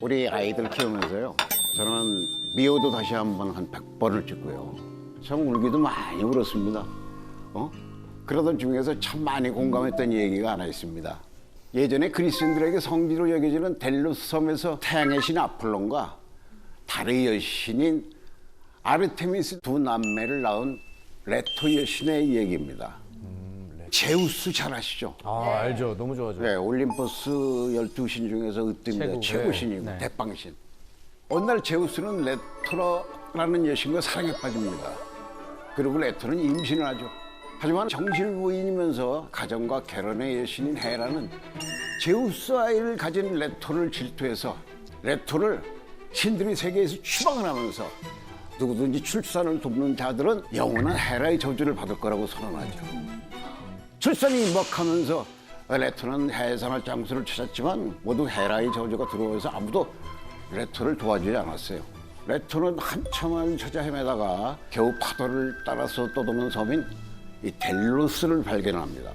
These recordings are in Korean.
우리 아이들 키우면서요. 저는 미워도 다시 한번 한 100번을 찍고요. 참 울기도 많이 울었습니다. 그러던 중에서 참 많이 공감했던 얘기가 하나 있습니다. 예전에 그리스인들에게 성지로 여겨지는 델로스 섬에서 태양의 신 아폴론과 달의 여신인 아르테미스 두 남매를 낳은 레토 여신의 얘기입니다. 제우스 잘 아시죠? 아, 알죠. 너무 좋아하죠. 네, 올림포스 12신 중에서 으뜸이다. 최고신이고 네. 대빵신. 어느 날 제우스는 레토라는 여신과 사랑에 빠집니다. 그리고 레토는 임신을 하죠. 하지만 정실부인이면서 가정과 결혼의 여신인 헤라는 제우스 아이를 가진 레토를 질투해서 레토를 신들의 세계에서 추방을 하면서 누구든지 출산을 돕는 자들은 영원한 헤라의 저주를 받을 거라고 선언하죠. 출산이 임박하면서 레토는 해산할 장소를 찾았지만 모두 헤라의 저주가 들어와서 아무도 레토를 도와주지 않았어요. 레토는 한참을 찾아 헤매다가 겨우 파도를 따라서 떠도는 섬인 이 델로스를 발견합니다.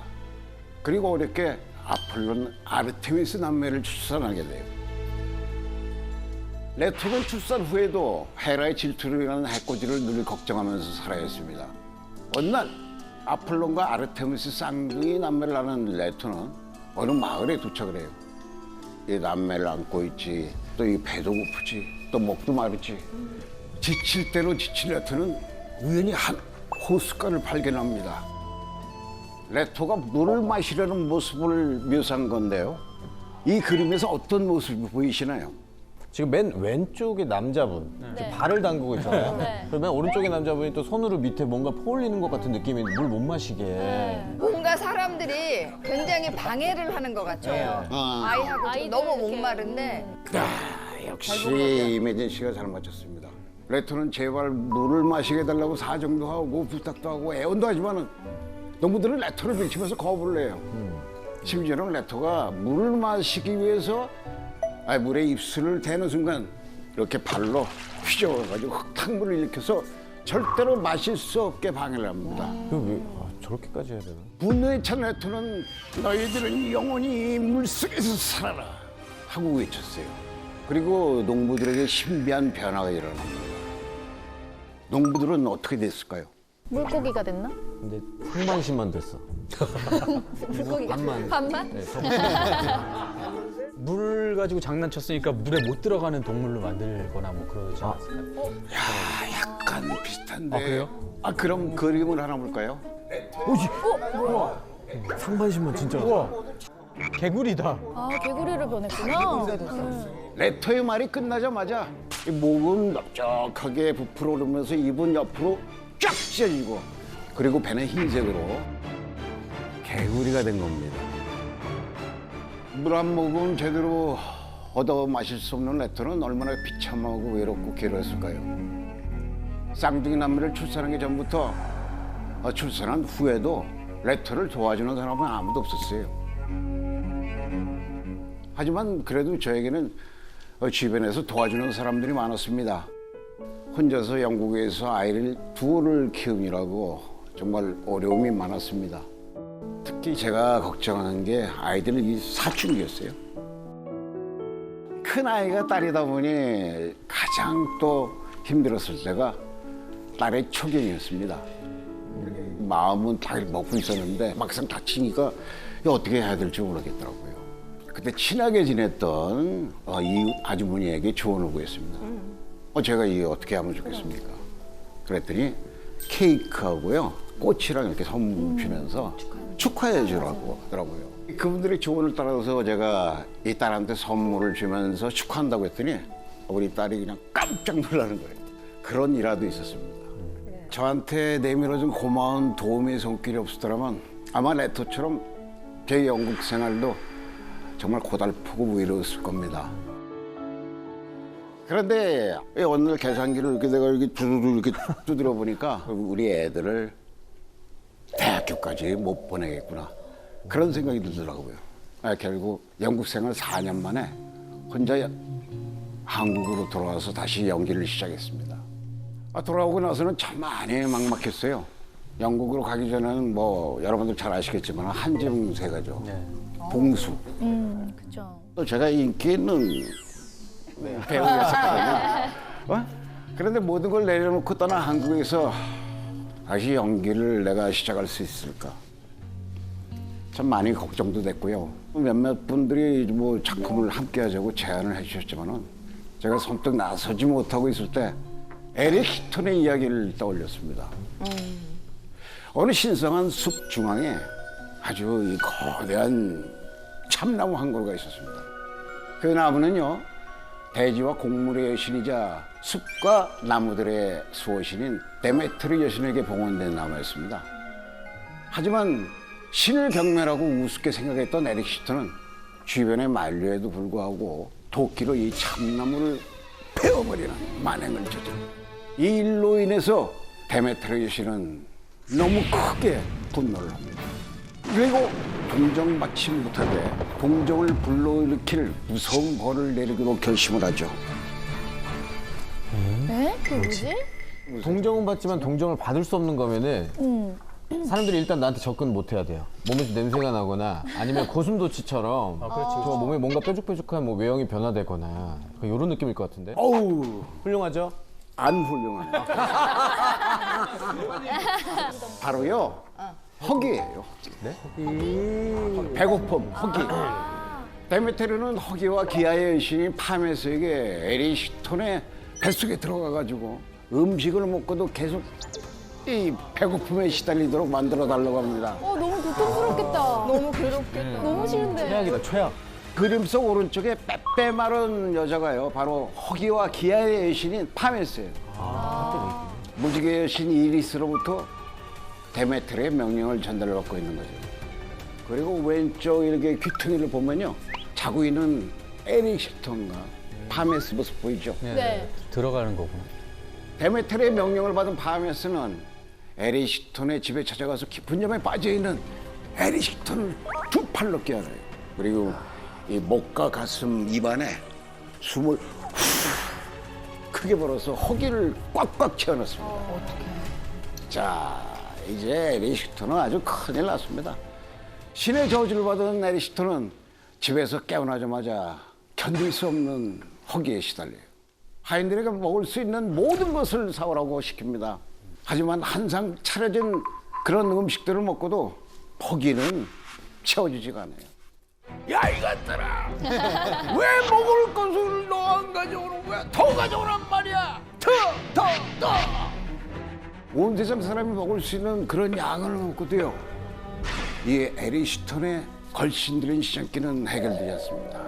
그리고 어렵게 아폴론 아르테미스 남매를 출산하게 돼요. 레토는 출산 후에도 헤라의 질투로 인한 해코지를 늘 걱정하면서 살아야 했습니다. 어느 날 아폴론과 아르테미스 쌍둥이 남매를 낳은 레토는 어느 마을에 도착을 해요. 이 남매를 안고 있지, 또 이 배도 고프지, 또 목도 마르지. 지칠 대로 지친 레토는 우연히 한 호숫가를 발견합니다. 레토가 물을 마시려는 모습을 묘사한 건데요. 이 그림에서 어떤 모습이 보이시나요? 지금 맨 왼쪽에 남자분 지금 발을 담그고 있잖아요. 네. 그러면 오른쪽에 남자분이 또 손으로 밑에 뭔가 퍼올리는 것 같은 느낌이 물 못 마시게. 뭔가 사람들이 굉장히 방해를 하는 것 같죠. 아이하고 지금 아이들 너무 이렇게. 목마른데 역시 이매진 씨가 잘 맞췄습니다. 레토는 제발 물을 마시게 해달라고 사정도 하고 부탁도 하고 애원도 하지만은 농부들은 레토를 밀치면서 거부를 해요. 심지어는 레토가 물을 마시기 위해서 물에 입술을 대는 순간 이렇게 발로 휘저어가지고 흙탕물을 일으켜서 절대로 마실 수 없게 방해를 합니다. 왜 저렇게까지 해야 되나? 분노에 찬 레토는 너희들은 영원히 물속에서 살아라 하고 외쳤어요. 그리고 농부들에게 신비한 변화가 일어납니다. 농부들은 어떻게 됐을까요? 물고기가 됐나? 근데 상반신만 됐어. 물고기가 반만. 반만? 네, 물 가지고 장난쳤으니까 물에 못 들어가는 동물로 만들거나 뭐 그러지 않았을까요? 약간 비슷한데. 아, 그래요? 그럼 그림을 하나 볼까요? 상반신만 진짜. 우와, 개구리다. 아, 개구리로 변했구나. 레토의 말이 끝나자마자 이 목은 넓적하게 부풀어 오르면서 입은 옆으로 쫙 찢어지고 그리고 배는 흰색으로 개구리가 된 겁니다. 물 한 모금 제대로 얻어 마실 수 없는 레토는 얼마나 비참하고 외롭고 괴로웠을까요? 쌍둥이 남매를 출산하기 전부터 출산한 후에도 레토를 도와주는 사람은 아무도 없었어요. 하지만 그래도 저에게는 주변에서 도와주는 사람들이 많았습니다. 혼자서 영국에서 아이를 둘을 키우느라고 정말 어려움이 많았습니다. 특히 제가 걱정하는 게 아이들 이 사춘기였어요. 큰 아이가 딸이다 보니 가장 또 힘들었을 때가 딸의 초경이었습니다. 마음은 다 먹고 있었는데 막상 다치니까 어떻게 해야 될지 모르겠더라고요. 그때 친하게 지냈던 이 아주머니에게 조언을 구했습니다. 제가 이 어떻게 하면 좋겠습니까? 그랬더니 케이크하고요 꽃이랑 이렇게 선물 주면서 축하해 주라고 하더라고요. 그분들의 조언을 따라서 제가 이 딸한테 선물을 주면서 축하한다고 했더니 우리 딸이 그냥 깜짝 놀라는 거예요. 그런 일화도 있었습니다. 저한테 내밀어준 고마운 도움의 손길이 없었더라면 아마 레토처럼 제 영국 생활도 정말 고달프고 외로웠을 겁니다. 그런데 어느 날 계산기를 이렇게 내가 이렇게 두드러 이렇게 두드려 보니까 우리 애들을 대학교까지 못 보내겠구나 그런 생각이 들더라고요. 결국 영국 생활 4년 만에 혼자 한국으로 돌아와서 다시 연기를 시작했습니다. 돌아오고 나서는 참 많이 막막했어요. 영국으로 가기 전에는 뭐 여러분들 잘 아시겠지만 한증세가죠. 봉수. 그죠. 또 제가 인기 있는 배우였었거든요. 그런데 모든 걸 내려놓고 떠난 한국에서 다시 연기를 내가 시작할 수 있을까? 참 많이 걱정도 됐고요. 몇몇 분들이 뭐 작품을 함께 하자고 제안을 해주셨지만은 제가 선뜻 나서지 못하고 있을 때 에릭 히톤의 이야기를 떠올렸습니다. 어느 신성한 숲 중앙에 아주 이 거대한 참나무 한 그루가 있었습니다. 그 나무는요, 대지와 곡물의 여신이자 숲과 나무들의 수호신인 데메트르 여신에게 봉헌된 나무였습니다. 하지만 신을 경멸하고 우습게 생각했던 에릭 시터는 주변의 만류에도 불구하고 도끼로 이 참나무를 베어버리는 만행을 저질러. 이 일로 인해서 데메트르 여신은 너무 크게 분노를 합니다. 그리고 동정받지 못하게 동정을 불러일으킬 무서운 벌을 내리기로 결심을 하죠. 에? 그게 뭐지? 동정은 받지만 동정을 받을 수 없는 거면은 사람들이 일단 나한테 접근 못 해야 돼요. 몸에서 냄새가 나거나 아니면 고슴도치처럼 저 몸에 뭔가 뾰족뾰족한 뭐 외형이 변화되거나 이런 느낌일 것 같은데. 어우, 훌륭하죠? 안 훌륭합니다. 바로요, 허기예요. 네? 배고픔, 허기. 데메테르는 허기와 기아의 여신인 파메스에게 에리시톤의 뱃속에 들어가가지고 음식을 먹고도 계속 이 배고픔에 시달리도록 만들어 달라고 합니다. 너무 고통스럽겠다. 너무 괴롭겠다. 너무 싫은데. 최악이다, 최악. 그림 속 오른쪽에 빼빼 마른 여자가요, 바로 허기와 기아의 여신인 파메스예요. 무지개 여신 이리스로부터 데메트르의 명령을 전달을 받고 있는 거죠. 그리고 왼쪽 이렇게 귀퉁이를 보면요, 자고 있는 에릭 시톤과 파메스 모습 보이죠? 네. 들어가는 거구나. 데메트르의 명령을 받은 파메스는 에릭 시톤의 집에 찾아가서 깊은 잠에 빠져있는 에릭 시톤을 두 팔로 껴안아요. 그리고 이 목과 가슴, 입안에 숨을 크게 불어서 허기를 꽉꽉 채워넣습니다. 자, 이제 에릭 시톤은 아주 큰일 났습니다. 신의 저주를 받은 에릭 시톤은 집에서 깨어나자마자 견딜 수 없는 허기에 시달려요. 하인들에게 먹을 수 있는 모든 것을 사오라고 시킵니다. 하지만 항상 차려진 그런 음식들을 먹고도 허기는 채워지지가 않아요. 야, 이것들아! 왜 먹을 것을 너 안 가져오는 거야? 더 가져오란 말이야! 더! 온 세상 사람이 먹을 수 있는 그런 양을 먹고도요, 이 에릭 시톤의 걸신들인 시장기는 해결되지 않습니다.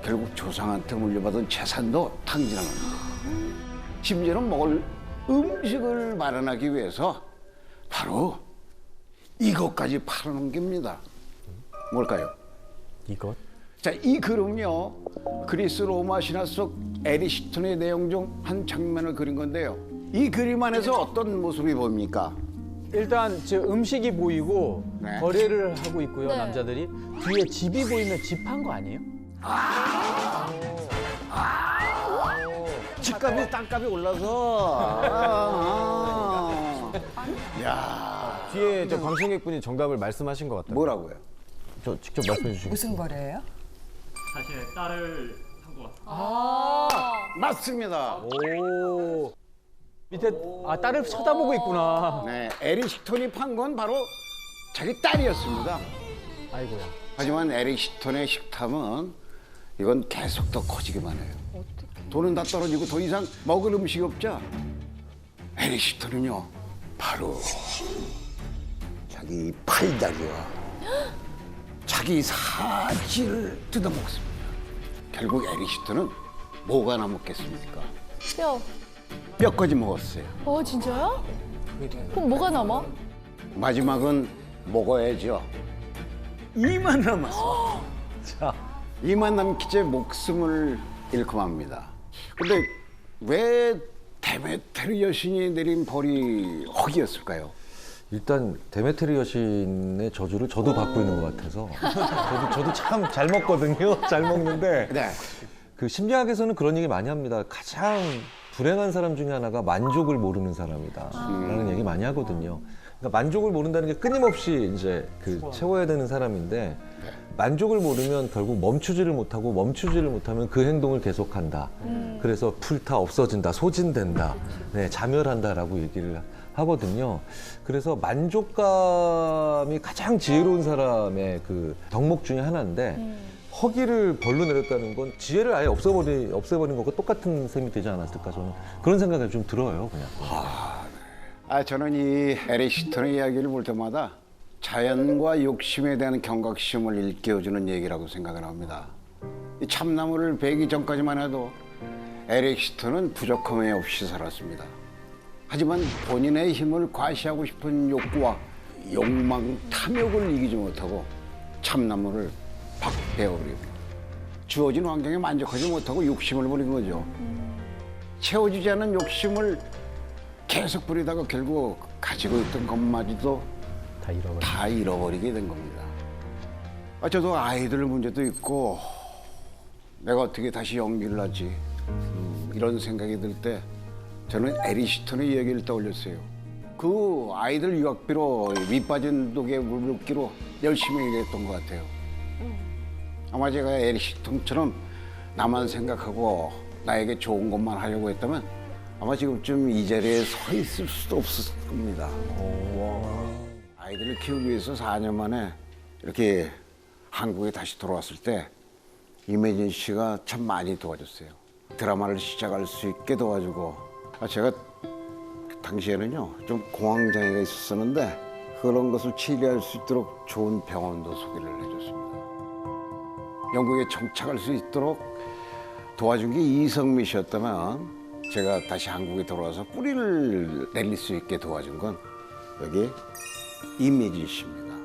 결국 조상한테 물려받은 재산도 탕진합니다. 심지어는 먹을 음식을 마련하기 위해서 바로 이것까지 팔아넘깁니다. 뭘까요? 이것? 자, 이 그림은요, 그리스 로마 신화 속 에릭 시톤의 내용 중 한 장면을 그린 건데요. 이 그림 안에서 어떤 모습이 보입니까? 일단 저 음식이 보이고 네. 거래를 하고 있고요, 네. 남자들이. 뒤에 집이 보이면 집 한 거 아니에요? 집값이 땅값이 올라서. 야, 뒤에 저 방청객분이 정답을 말씀하신 것 같아요. 뭐라고요? 저 직접 말씀해 주시겠어요? 무슨 거래예요? 사실 딸을 한 것 같습니다. 맞습니다. 오. 밑에 딸을 쳐다보고 있구나. 네, 에릭 시톤이 판 건 바로 자기 딸이었습니다. 아이고야. 하지만 에릭 시톤의 식탐은 이건 계속 더 커지기만 해요. 돈은 다 떨어지고 더 이상 먹을 음식이 없자 에릭 시톤은요, 바로 자기 팔다리와 자기 사지를 뜯어먹습니다. 결국 에릭 시톤은 뭐가 남았겠습니까? 뼈. 뼈까지 먹었어요. 진짜요? 그럼 뭐가 남아? 마지막은 먹어야죠. 이만 남았어. 자, 이만 남기 제 목숨을 잃고 맙니다. 근데 왜 데메트르 여신이 내린 벌이 허기였을까요? 일단 데메트르 여신의 저주를 저도 받고 있는 것 같아서 저도 참 잘 먹거든요. 잘 먹는데 네. 그 심리학에서는 그런 얘기 많이 합니다. 가장 불행한 사람 중에 하나가 만족을 모르는 사람이다라는 얘기 많이 하거든요. 그러니까 만족을 모른다는 게 끊임없이 이제 그 채워야 되는 사람인데 만족을 모르면 결국 멈추지를 못하고 멈추지를 못하면 그 행동을 계속한다. 그래서 불타 없어진다, 소진된다, 네, 자멸한다라고 얘기를 하거든요. 그래서 만족감이 가장 지혜로운 사람의 그 덕목 중에 하나인데 허기를 벌로 내렸다는 건 지혜를 아예 없애버린 것과 똑같은 셈이 되지 않았을까 저는 그런 생각이 좀 들어요. 그냥. 저는 이 에릭 시턴의 이야기를 볼 때마다 자연과 욕심에 대한 경각심을 일깨워주는 얘기라고 생각을 합니다. 이 참나무를 베기 전까지만 해도 에릭 시턴은 부족함이 없이 살았습니다. 하지만 본인의 힘을 과시하고 싶은 욕구와 욕망, 탐욕을 이기지 못하고 참나무를 팍 베어버립니다. 주어진 환경에 만족하지 못하고 욕심을 부린 거죠. 채워지지 않은 욕심을 계속 부리다가 결국 가지고 있던 것마저도 다 잃어버리게 된 겁니다. 저도 아이들 문제도 있고 내가 어떻게 다시 연기를 하지 이런 생각이 들 때 저는 에릭 시턴의 이야기를 떠올렸어요. 그 아이들 유학비로 밑빠진 독에 물 붓기로 열심히 일했던 것 같아요. 아마 제가 에릭 시턴처럼 나만 생각하고 나에게 좋은 것만 하려고 했다면 아마 지금쯤 이 자리에 서 있을 수도 없었을 겁니다. 아이들을 키우기 위해서 4년 만에 이렇게 한국에 다시 돌아왔을 때 이매진 씨가 참 많이 도와줬어요. 드라마를 시작할 수 있게 도와주고 제가 당시에는요 좀 공황장애가 있었는데 그런 것을 치료할 수 있도록 좋은 병원도 소개를 해줬습니다. 영국에 정착할 수 있도록 도와준 게 이성미 씨였다면 제가 다시 한국에 돌아와서 뿌리를 내릴 수 있게 도와준 건 여기 이매진 씨입니다.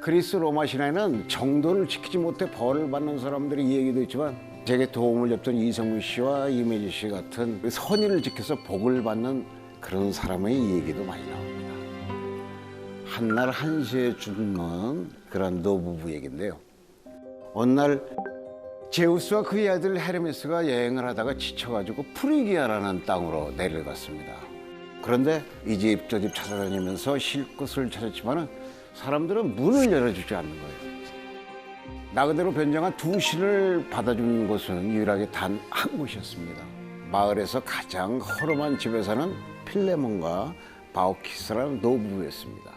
그리스 로마 신화에는 정도를 지키지 못해 벌을 받는 사람들의 이야기도 있지만 제게 도움을 줬던 이성미 씨와 이매진 씨 같은 선의를 지켜서 복을 받는 그런 사람의 얘기도 많이 나옵니다. 한날 한시에 죽는 그런 노부부 얘기인데요. 어느 날 제우스와 그의 아들 헤르메스가 여행을 하다가 지쳐가지고 프리기아라는 땅으로 내려갔습니다. 그런데 이 집 저 집 찾아다니면서 쉴 곳을 찾았지만은 사람들은 문을 열어주지 않는 거예요. 나그네로 변장한 두 신을 받아준 곳은 유일하게 단 한 곳이었습니다. 마을에서 가장 허름한 집에 사는 필레몬과 바우키스라는 노부부였습니다.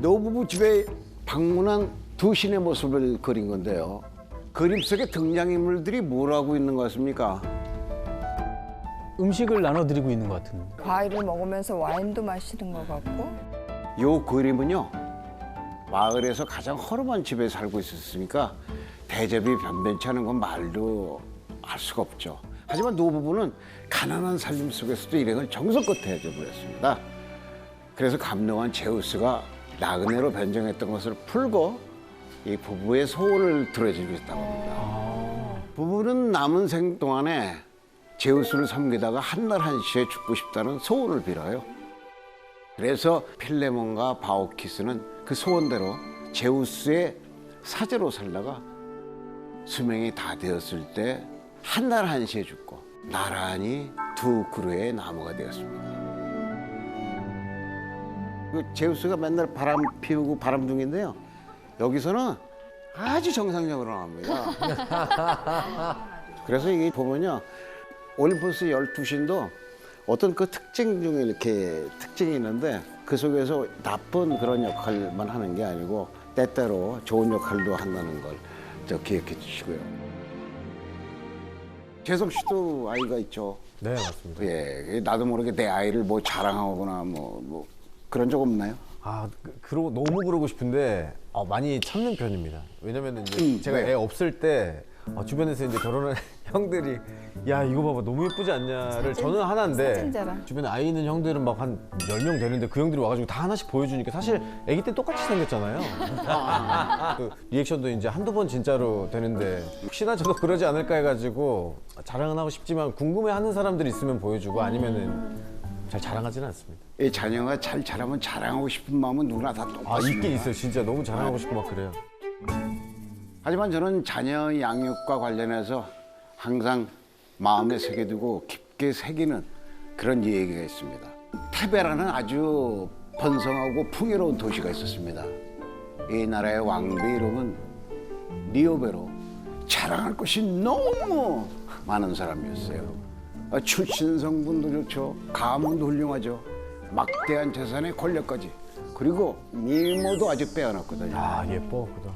노부부 집에 방문한 두 신의 모습을 그린 건데요. 그림 속의 등장인물들이 뭘 하고 있는 것 같습니까? 음식을 나눠드리고 있는 것 같은데. 과일을 먹으면서 와인도 마시는 것 같고. 요 그림은요. 마을에서 가장 허름한 집에 살고 있었으니까 대접이 변변치 않은 건 말도 할 수가 없죠. 하지만 노부부는 가난한 삶 속에서도 일행을 정성껏 대접을 했습니다. 그래서 감동한 제우스가 나그네로 변장했던 것을 풀고 이 부부의 소원을 들어주겠다고 합니다. 부부는 남은 생 동안에 제우스를 섬기다가 한날 한시에 죽고 싶다는 소원을 빌어요. 그래서 필레몬과 바우키스는 그 소원대로 제우스의 사제로 살다가 수명이 다 되었을 때 한날 한시에 죽고 나란히 두 그루의 나무가 되었습니다. 그 제우스가 맨날 바람 피우고 바람둥인데요. 여기서는 아주 정상적으로 나옵니다. 그래서 이게 보면요. 올림포스 12신도 어떤 그 특징 중에 이렇게 특징이 있는데 그 속에서 나쁜 그런 역할만 하는 게 아니고 때때로 좋은 역할도 한다는 걸 기억해 주시고요. 재석 씨도 아이가 있죠? 네, 맞습니다. 예, 나도 모르게 내 아이를 뭐 자랑하거나 뭐 그런 적 없나요? 그러고 너무 그러고 싶은데 많이 참는 편입니다. 왜냐면 이제 제가 왜? 애 없을 때 주변에서 이제 결혼한 형들이 야 이거 봐봐 너무 예쁘지 않냐를 저는 하나인데 사진 자랑. 주변에 아이 있는 형들은 막 한 10명 되는데 그 형들이 와가지고 다 하나씩 보여주니까 사실 아기 때 똑같이 생겼잖아요. 그 리액션도 이제 한두 번 진짜로 되는데 혹시나 저도 그러지 않을까 해가지고 자랑은 하고 싶지만 궁금해하는 사람들이 있으면 보여주고 아니면은 잘 자랑하지는 않습니다. 이 자녀가 잘 자라면 자랑하고 싶은 마음은 누구나 다 똑같습니다. 있긴 있어요. 진짜 너무 자랑하고 싶고 막 그래요. 하지만 저는 자녀 양육과 관련해서 항상 마음에 새겨두고 깊게 새기는 그런 얘기가 있습니다. 테베라는 아주 번성하고 풍요로운 도시가 있었습니다. 이 나라의 왕비 이름은 니오베로 자랑할 것이 너무 많은 사람이었어요. 출신 성분도 좋죠. 가문도 훌륭하죠. 막대한 재산의 권력까지. 그리고 미모도 아주 빼어났거든요. 아 예뻐 보다.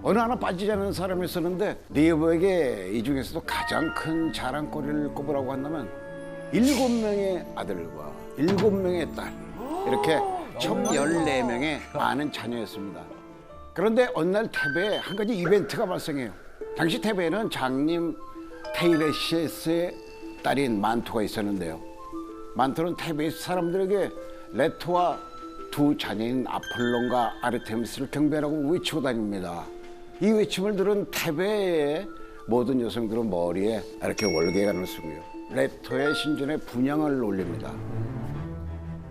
어느 하나 빠지지 않은 사람이었었는데 니오베에게 이 중에서도 가장 큰 자랑거리를 꼽으라고 한다면 7명의 아들과 7명의 딸 이렇게 총 14명의 많은 자녀였습니다. 그런데 어느 날 테베에 한 가지 이벤트가 발생해요. 당시 테베에는 장님 테이레시스의 딸인 만토가 있었는데요. 만토는 테베 사람들에게 레토와 두 자녀인 아폴론과 아르테미스를 경배하라고 외치고 다닙니다. 이 외침을 들은 테베의 모든 여성들은 머리에 이렇게 월계관을 쓰고요. 레토의 신전에 분향을 올립니다.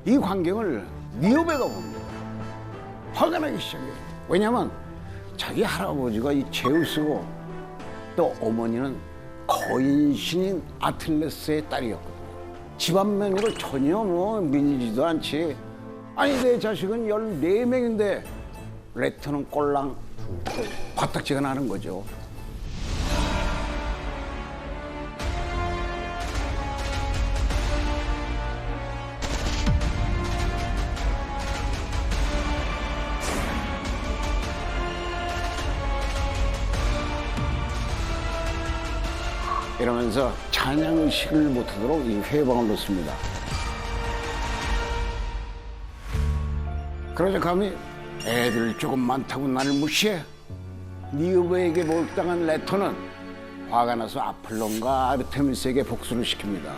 이 광경을 니오베가 봅니다. 화가 나기 시작해요. 왜냐하면 자기 할아버지가 이 제우스고 또 어머니는 거인신인 아틀레스의 딸이었거든요. 집안 명예를 전혀 밀리지도 않지. 아니 내 자식은 14명인데 레토는 꼴랑 과딱지가 나는 거죠. 이러면서 찬양의식을 못하도록 이 회방을 놓습니다. 그러자 감히 애들 조금 많다고 나를 무시해? 니오베에게 몰당한 레토는 화가 나서 아폴론과 아르테미스에게 복수를 시킵니다.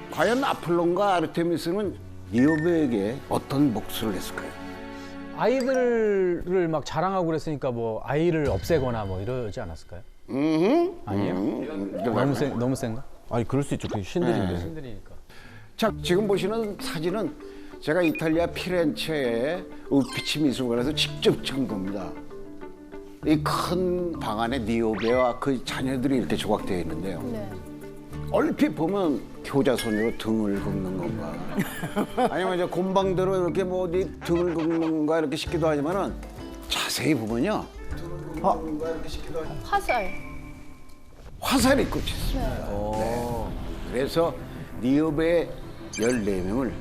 과연 아폴론과 아르테미스는 니오베에게 어떤 복수를 했을까요? 아이들을 막 자랑하고 그랬으니까 뭐 아이를 없애거나 뭐 이러지 않았을까요? 아니에요? 너무 센가? 아니 그럴 수 있죠. 그게 신들인데. 힘드니까. 자, 지금 보시는 사진은 제가 이탈리아 피렌체의 우피치 미술관에서 직접 찍은 겁니다. 이 큰 방 안에 니오베와 그 자녀들이 이렇게 조각되어 있는데요. 네. 얼핏 보면 교자손으로 등을 긁는 건가, 아니면 이제 곰방대로 이렇게 뭐 어디 등을 긁는 건가 이렇게 싶기도 하지만은 자세히 보면요, 화살. 화살이 꽂혀 있습니다. 네. 그래서 니오베의 14명을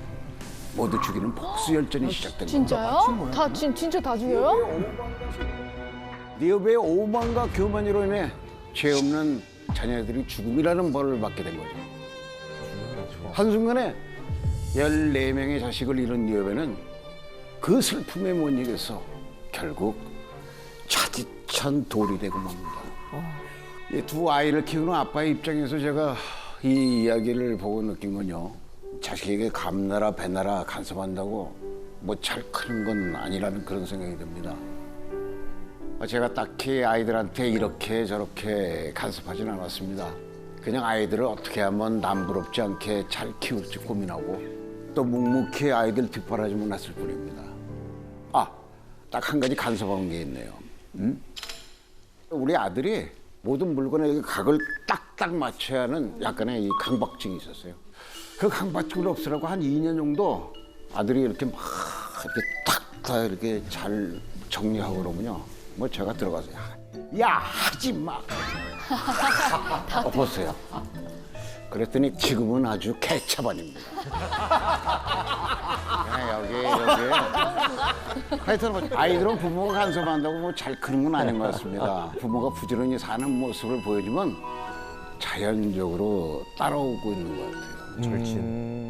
모두 죽이는 복수열전이 시작된 겁니다. 진짜요? 다 진짜 다 죽여요? 니오베의 오만과 교만으로 인해 죄 없는 자녀들이 죽음이라는 벌을 받게 된 거죠. 한순간에 14명의 자식을 잃은 니오베는 그 슬픔에 못 이겨서 결국 차디찬 돌이 되고 맙니다. 이 두 아이를 키우는 아빠의 입장에서 제가 이 이야기를 보고 느낀 건요, 자식에게 감나라 배나라 간섭한다고 뭐 잘 크는 건 아니라는 그런 생각이 듭니다. 제가 딱히 아이들한테 이렇게 저렇게 간섭하진 않았습니다. 그냥 아이들을 어떻게 하면 남부럽지 않게 잘 키울지 고민하고 또 묵묵히 아이들 뒷바라지만 놨을 뿐입니다. 딱 한 가지 간섭한 게 있네요. 우리 아들이 모든 물건에 각을 딱딱 맞춰야 하는 약간의 이 강박증이 있었어요. 그 강박증을 없애라고 한 2년 정도 아들이 이렇게 막 이렇게 딱 이렇게 잘 정리하고 그러면요, 뭐 제가 들어가서 야 하지 마 엎었어요. 그랬더니 지금은 아주 개차반입니다. 여기 하여튼 뭐 아이들은 부모가 간섭한다고 뭐 잘 크는 건 아닌 것 같습니다. 부모가 부지런히 사는 모습을 보여주면 자연적으로 따라오고 있는 것 같아요. 절친.